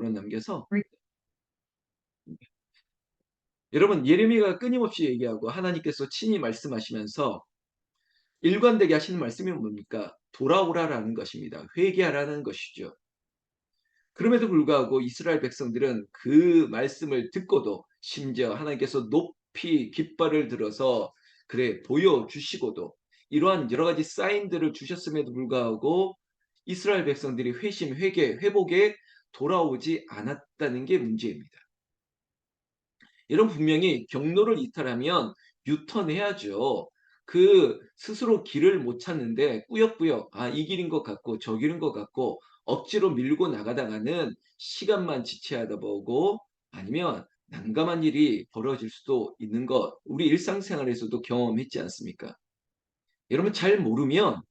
마지막으로 남겨서 여러분 예레미야가 끊임없이 얘기하고 하나님께서 친히 말씀하시면서 일관되게 하시는 말씀이 뭡니까? 돌아오라라는 것입니다. 회개하라는 것이죠. 그럼에도 불구하고 이스라엘 백성들은 그 말씀을 듣고도 심지어 하나님께서 높이 깃발을 들어서 그래 보여주시고도 이러한 여러 가지 사인들을 주셨음에도 불구하고 이스라엘 백성들이 회심, 회개, 회복에 돌아오지 않았다는 게 문제입니다. 이런 분명히 경로를 이탈하면 유턴해야죠. 그 스스로 길을 못 찾는데 꾸역꾸역 이 길인 것 같고 저 길인 것 같고 억지로 밀고 나가다가는 시간만 지체하다 보고 아니면 난감한 일이 벌어질 수도 있는 것 우리 일상생활에서도 경험했지 않습니까? 여러분 잘 모르면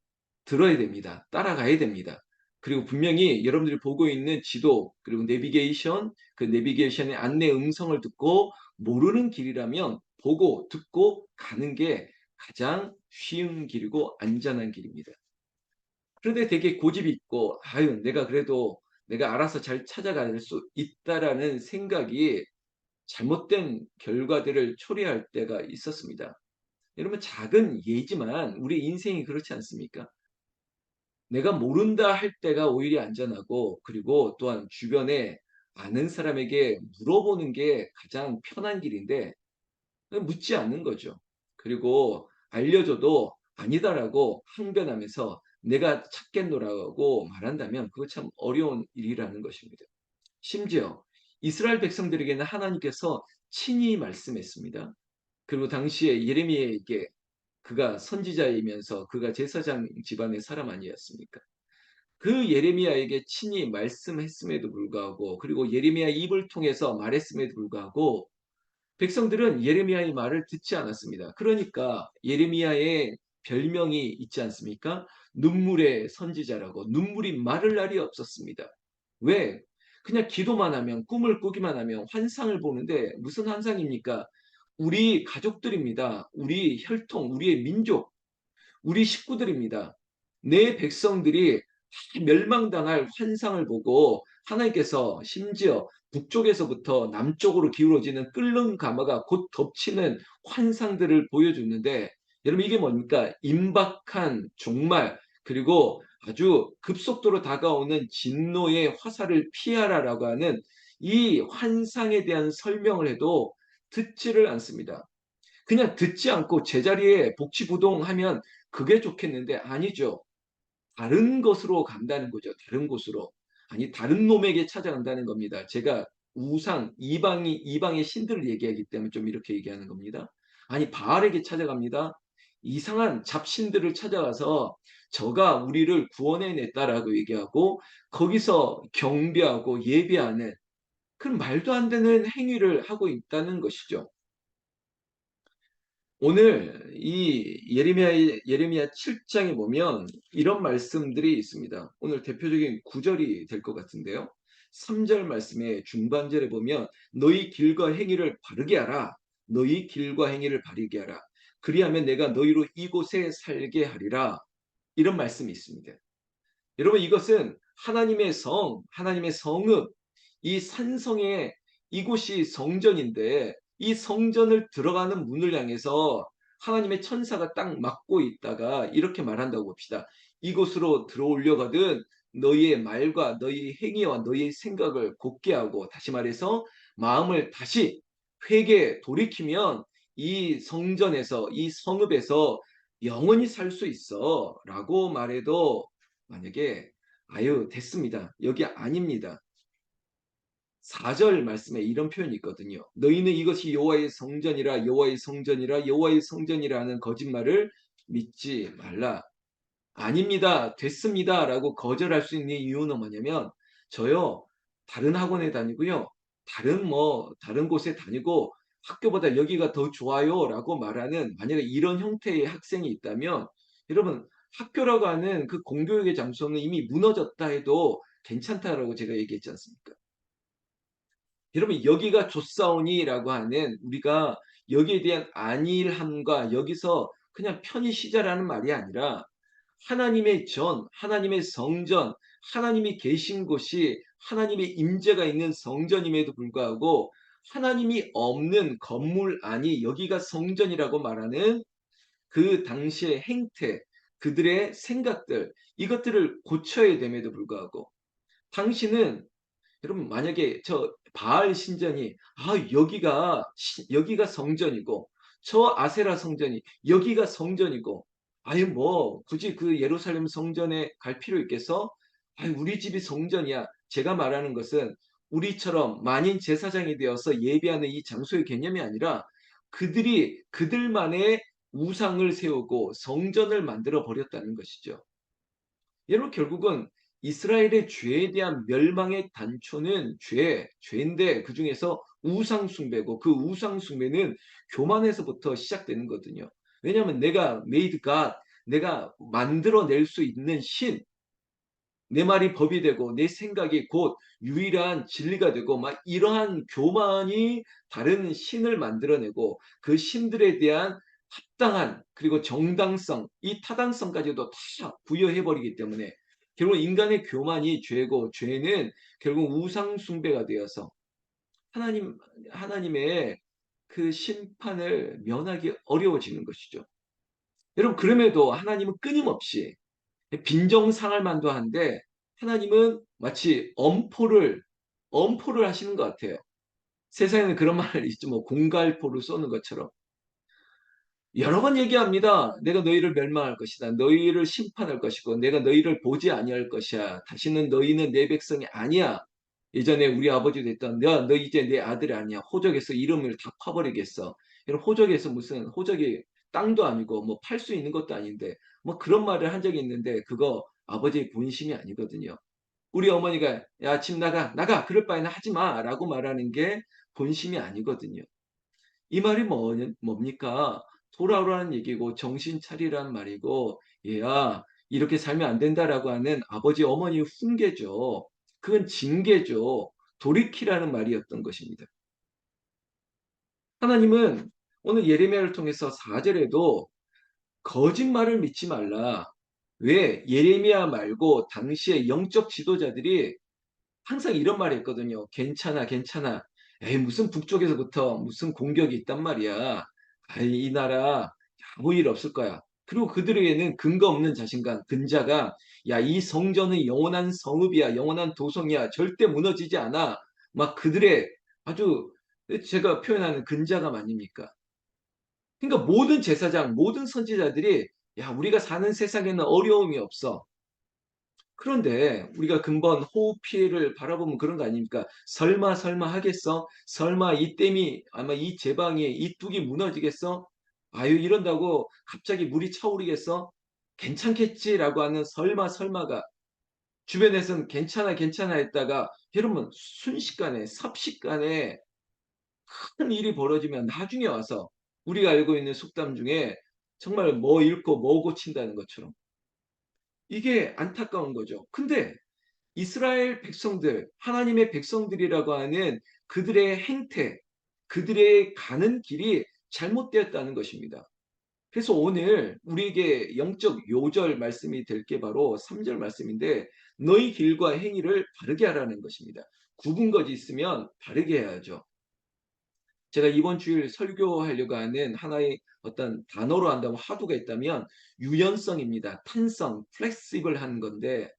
들어야 됩니다. 따라가야 됩니다. 그리고 분명히 여러분들이 보고 있는 지도 그리고 내비게이션 그 내비게이션의 안내 음성을 듣고 모르는 길이라면 보고 듣고 가는 게 가장 쉬운 길이고 안전한 길입니다. 그런데 되게 고집이 있고 아유 내가 그래도 내가 알아서 잘 찾아갈 수 있다라는 생각이 잘못된 결과들을 초래할 때가 있었습니다. 여러분 작은 예지만 우리 인생이 그렇지 않습니까? 내가 모른다 할 때가 오히려 안전하고 그리고 또한 주변에 아는 사람에게 물어보는 게 가장 편한 길인데 묻지 않는 거죠. 그리고 알려줘도 아니다라고 항변하면서 내가 찾겠노라고 말한다면 그거 참 어려운 일이라는 것입니다. 심지어 이스라엘 백성들에게는 하나님께서 친히 말씀했습니다. 그리고 당시에 예레미야에게 그가 선지자이면서 그가 제사장 집안의 사람 아니었습니까? 그 예레미야에게 친히 말씀했음에도 불구하고 그리고 예레미야 입을 통해서 말했음에도 불구하고 백성들은 예레미야의 말을 듣지 않았습니다. 그러니까 예레미야의 별명이 있지 않습니까? 눈물의 선지자라고 눈물이 마를 날이 없었습니다. 왜? 그냥 기도만 하면 꿈을 꾸기만 하면 환상을 보는데 무슨 환상입니까? 우리 가족들입니다. 우리 혈통, 우리의 민족, 우리 식구들입니다. 내 백성들이 멸망당할 환상을 보고 하나님께서 심지어 북쪽에서부터 남쪽으로 기울어지는 끓는 가마가 곧 덮치는 환상들을 보여줬는데 여러분 이게 뭡니까? 임박한 종말 그리고 아주 급속도로 다가오는 진노의 화살을 피하라라고 하는 이 환상에 대한 설명을 해도 듣지를 않습니다. 그냥 듣지 않고 제자리에 복지부동하면 그게 좋겠는데 아니죠. 다른 것으로 간다는 거죠. 다른 곳으로. 아니 다른 놈에게 찾아간다는 겁니다. 제가 우상 이방의 신들을 얘기하기 때문에 좀 이렇게 얘기하는 겁니다. 아니 바알에게 찾아갑니다. 이상한 잡신들을 찾아가서 저가 우리를 구원해냈다라고 얘기하고 거기서 경배하고 예배하는 그런 말도 안 되는 행위를 하고 있다는 것이죠. 오늘 이 예레미야 7장에 보면 이런 말씀들이 있습니다. 오늘 대표적인 구절이 될 것 같은데요. 3절 말씀의 중반절에 보면 너희 길과 행위를 바르게 하라. 너희 길과 행위를 바르게 하라. 그리하면 내가 너희로 이곳에 살게 하리라. 이런 말씀이 있습니다. 여러분 이것은 하나님의 하나님의 성읍, 이 산성의 이곳이 성전인데 이 성전을 들어가는 문을 향해서 하나님의 천사가 딱 막고 있다가 이렇게 말한다고 봅시다. 이곳으로 들어오려거든 너희의 말과 너희 행위와 너희의 생각을 곧게 하고 다시 말해서 마음을 다시 회개 돌이키면 이 성전에서 이 성읍에서 영원히 살 수 있어 라고 말해도 만약에 아유 됐습니다. 여기 아닙니다. 4절 말씀에 이런 표현이 있거든요. 너희는 이것이 여호와의 성전이라 여호와의 성전이라 여호와의 성전이라는 거짓말을 믿지 말라. 아닙니다. 됐습니다. 라고 거절할 수 있는 이유는 뭐냐면 저요 다른 학원에 다니고요. 다른 곳에 다니고 학교보다 여기가 더 좋아요 라고 말하는 만약에 이런 형태의 학생이 있다면 여러분 학교라고 하는 그 공교육의 장소는 이미 무너졌다 해도 괜찮다라고 제가 얘기했지 않습니까? 여러분 여기가 좋사오니라고 하는 우리가 여기에 대한 안일함과 여기서 그냥 편히 쉬자라는 말이 아니라 하나님의 전, 하나님의 성전, 하나님이 계신 곳이 하나님의 임재가 있는 성전임에도 불구하고 하나님이 없는 건물 안이 여기가 성전이라고 말하는 그 당시의 행태, 그들의 생각들, 이것들을 고쳐야 됨에도 불구하고 당신은, 여러분, 만약에 저 바알 신전이 여기가 성전이고 저 아세라 성전이 여기가 성전이고, 아유 뭐 굳이 그 예루살렘 성전에 갈 필요 있겠어? 아유 우리 집이 성전이야. 제가 말하는 것은 우리처럼 만인 제사장이 되어서 예배하는 이 장소의 개념이 아니라 그들이 그들만의 우상을 세우고 성전을 만들어 버렸다는 것이죠. 여러분, 결국은 이스라엘의 죄에 대한 멸망의 단초는 죄인데 그 중에서 우상 숭배고, 그 우상 숭배는 교만에서부터 시작되는 거거든요. 왜냐하면 내가 made God, 내가 만들어낼 수 있는 신, 내 말이 법이 되고 내 생각이 곧 유일한 진리가 되고, 막 이러한 교만이 다른 신을 만들어내고 그 신들에 대한 합당한, 그리고 정당성, 이 타당성까지도 다 부여해버리기 때문에 결국 인간의 교만이 죄고, 죄는 결국 우상 숭배가 되어서 하나님의 그 심판을 면하기 어려워지는 것이죠. 여러분, 그럼에도 하나님은 끊임없이 빈정상할만도 한데 하나님은 마치 엄포를 하시는 것 같아요. 세상에는 그런 말 있죠. 뭐 공갈포를 쏘는 것처럼. 여러 번 얘기합니다. 내가 너희를 멸망할 것이다. 너희를 심판할 것이고 내가 너희를 보지 아니할 것이야. 다시는 너희는 내 백성이 아니야. 예전에 우리 아버지도 했던, 너 이제 내 아들이 아니야. 호적에서 이름을 다 파버리겠어. 여러분, 호적에서 무슨, 호적이 땅도 아니고 뭐 팔 수 있는 것도 아닌데 뭐 그런 말을 한 적이 있는데 그거 아버지의 본심이 아니거든요. 우리 어머니가 야, 집 나가 그럴 바에는 하지 마라고 말하는 게 본심이 아니거든요. 이 말이 뭡니까? 돌아오라는 얘기고 정신 차리라는 말이고, 얘야 이렇게 살면 안 된다라고 하는 아버지 어머니의 훈계죠. 그건 징계죠. 돌이키라는 말이었던 것입니다. 하나님은 오늘 예레미야를 통해서 4절에도 거짓말을 믿지 말라. 왜? 예레미야 말고 당시의 영적 지도자들이 항상 이런 말 했거든요. 괜찮아, 괜찮아. 에이, 무슨 북쪽에서부터 무슨 공격이 있단 말이야. 아이, 이 나라 아무 일 없을 거야. 그리고 그들에게는 근거 없는 자신감, 근자가, 야, 이 성전은 영원한 성읍이야, 영원한 도성이야, 절대 무너지지 않아. 막 그들의 아주, 제가 표현하는 근자감 아닙니까? 그러니까 모든 제사장, 모든 선지자들이, 야, 우리가 사는 세상에는 어려움이 없어. 그런데 우리가 근본 호우 피해를 바라보면 그런 거 아닙니까? 설마 하겠어? 설마 이 댐이, 아마 이 제방이, 이 뚝이 무너지겠어? 아유, 이런다고 갑자기 물이 차오르겠어? 괜찮겠지라고 하는 설마가, 주변에서는 괜찮아 했다가 여러분, 순식간에 삽시간에 큰 일이 벌어지면 나중에 와서 우리가 알고 있는 속담 중에 정말 뭐 잃고 뭐 고친다는 것처럼, 이게 안타까운 거죠. 근데 이스라엘 백성들, 하나님의 백성들이라고 하는 그들의 행태, 그들의 가는 길이 잘못되었다는 것입니다. 그래서 오늘 우리에게 영적 요절 말씀이 될 게 바로 3절 말씀인데, 너희 길과 행위를 바르게 하라는 것입니다. 굽은 것이 있으면 바르게 해야죠. 제가 이번 주일 설교하려고 하는 하나의 어떤 단어로 한다면, 화두가 있다면 유연성입니다. 탄성, 플렉시블한 건데,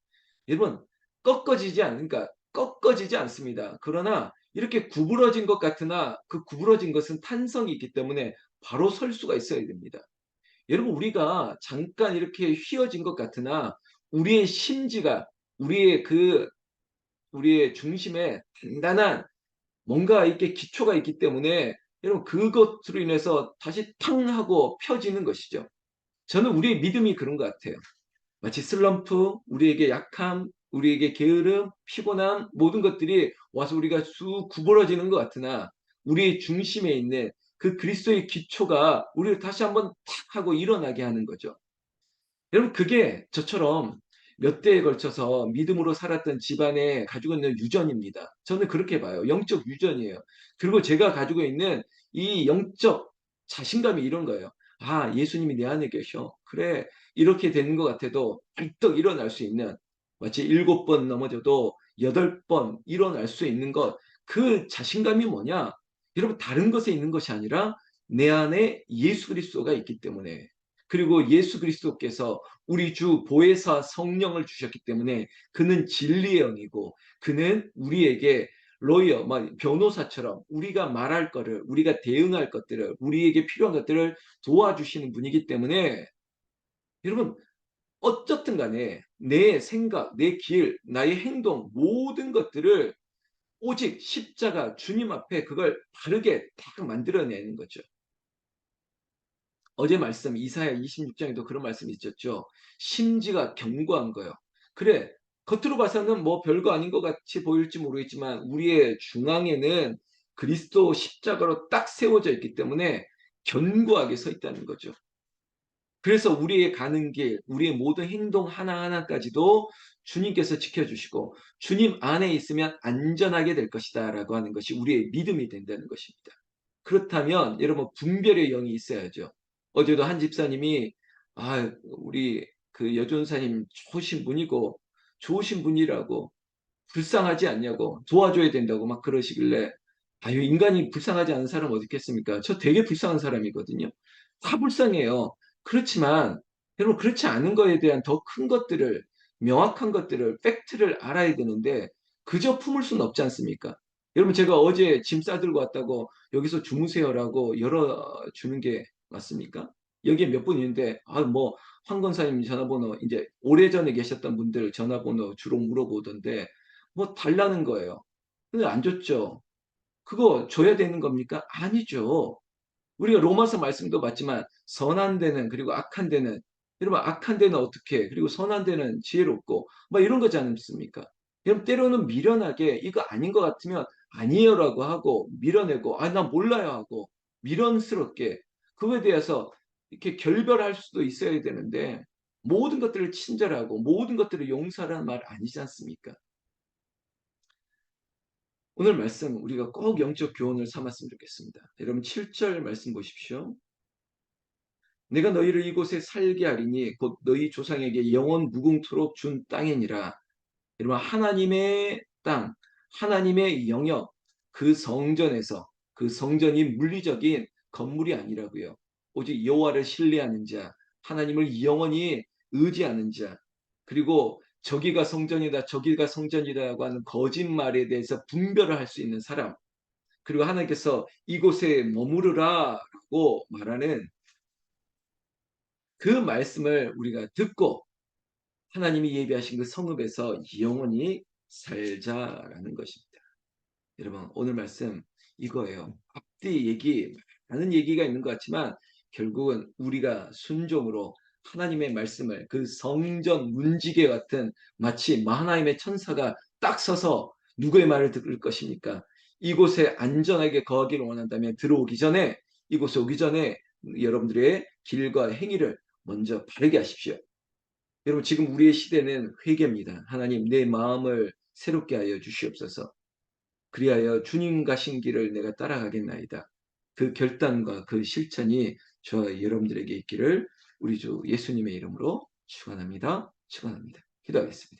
여러분, 그러니까 꺾어지지 않습니다. 그러나 이렇게 구부러진 것 같으나 그 구부러진 것은 탄성이 있기 때문에 바로 설 수가 있어야 됩니다. 여러분, 우리가 잠깐 이렇게 휘어진 것 같으나 우리의 심지가, 우리의 그 우리의 중심에 단단한 뭔가 이렇게 기초가 있기 때문에 여러분, 그것으로 인해서 다시 탕 하고 펴지는 것이죠. 저는 우리의 믿음이 그런 것 같아요. 마치 슬럼프, 우리에게 약함, 우리에게 게으름, 피곤함, 모든 것들이 와서 우리가 쑥 구부러지는 것 같으나 우리의 중심에 있는 그 그리스도의 기초가 우리를 다시 한번 탁 하고 일어나게 하는 거죠. 여러분, 그게 저처럼 몇 대에 걸쳐서 믿음으로 살았던 집안에 가지고 있는 유전입니다. 저는 그렇게 봐요. 영적 유전이에요. 그리고 제가 가지고 있는 이 영적 자신감이 이런 거예요. 아, 예수님이 내 안에 계셔. 그래, 이렇게 되는 것 같아도 벌떡 일어날 수 있는, 마치 7번 넘어져도 8번 일어날 수 있는 것, 그 자신감이 뭐냐? 여러분 다른 것에 있는 것이 아니라 내 안에 예수 그리스도가 있기 때문에, 그리고 예수 그리스도께서 우리 주 보혜사 성령을 주셨기 때문에 그는 진리의 영이고 그는 우리에게 로이어, 막 변호사처럼 우리가 말할 거를, 우리가 대응할 것들을, 우리에게 필요한 것들을 도와주시는 분이기 때문에 여러분 어쨌든 간에 내 생각, 내 길, 나의 행동 모든 것들을 오직 십자가 주님 앞에 그걸 바르게 딱 만들어내는 거죠. 어제 말씀 이사야 26장에도 그런 말씀이 있었죠. 심지가 견고한 거요. 그래, 겉으로 봐서는 뭐 별거 아닌 것 같이 보일지 모르겠지만 우리의 중앙에는 그리스도 십자가로 딱 세워져 있기 때문에 견고하게 서 있다는 거죠. 그래서 우리의 가는 길, 우리의 모든 행동 하나하나까지도 주님께서 지켜주시고 주님 안에 있으면 안전하게 될 것이다 라고 하는 것이 우리의 믿음이 된다는 것입니다. 그렇다면 여러분 분별의 영이 있어야죠. 어제도 한 집사님이 우리 그 여전사님 좋으신 분이라고 불쌍하지 않냐고 도와줘야 된다고 막 그러시길래 인간이 불쌍하지 않은 사람 어디 있겠습니까? 저 되게 불쌍한 사람이거든요. 다 불쌍해요. 그렇지만 여러분 그렇지 않은 거에 대한 더 큰 것들을 명확한 것들을 팩트를 알아야 되는데 그저 품을 수는 없지 않습니까? 여러분 제가 어제 짐 싸들고 왔다고 여기서 주무세요라고 열어주는 게 맞습니까? 여기에 몇 분 있는데 뭐 황건사님 전화번호 이제 오래전에 계셨던 분들 전화번호 주로 물어보던데 뭐 달라는 거예요. 근데 안 줬죠. 그거 줘야 되는 겁니까? 아니죠. 우리가 로마서 말씀도 봤지만 선한 데는 그리고 악한 데는, 여러분 악한 데는 어떻게 그리고 선한 데는 지혜롭고 막 이런 거지 않습니까? 여러분 때로는 미련하게 이거 아닌 것 같으면 아니에요라고 하고 밀어내고 나 몰라요 하고 미련스럽게 그거에 대해서 이렇게 결별할 수도 있어야 되는데 모든 것들을 친절하고 모든 것들을 용서하라는 말 아니지 않습니까? 오늘 말씀 우리가 꼭 영적 교훈을 삼았으면 좋겠습니다. 여러분 7절 말씀 보십시오. 내가 너희를 이곳에 살게 하리니 곧 너희 조상에게 영원 무궁토록 준 땅이니라. 여러분 하나님의 땅, 하나님의 영역, 그 성전에서, 그 성전이 물리적인 건물이 아니라고요. 오직 여호와를 신뢰하는 자, 하나님을 영원히 의지하는 자, 그리고 저기가 성전이다, 저기가 성전이다라고 하는 거짓말에 대해서 분별을 할 수 있는 사람, 그리고 하나님께서 이곳에 머무르라라고 말하는 그 말씀을 우리가 듣고 하나님이 예비하신 그 성읍에서 영원히 살자라는 것입니다. 여러분 오늘 말씀 이거예요. 앞뒤 많은 얘기가 있는 것 같지만 결국은 우리가 순종으로 하나님의 말씀을 그 성전 문지개 같은 마치 하나님의 천사가 딱 서서 누구의 말을 들을 것입니까? 이곳에 안전하게 거하기를 원한다면 들어오기 전에 이곳에 오기 전에 여러분들의 길과 행위를 먼저 바르게 하십시오. 여러분 지금 우리의 시대는 회개입니다. 하나님 내 마음을 새롭게 하여 주시옵소서. 그리하여 주님 가신 길을 내가 따라가겠나이다. 그 결단과 그 실천이 저와 여러분들에게 있기를 우리 주 예수님의 이름으로 축원합니다. 축원합니다. 기도하겠습니다.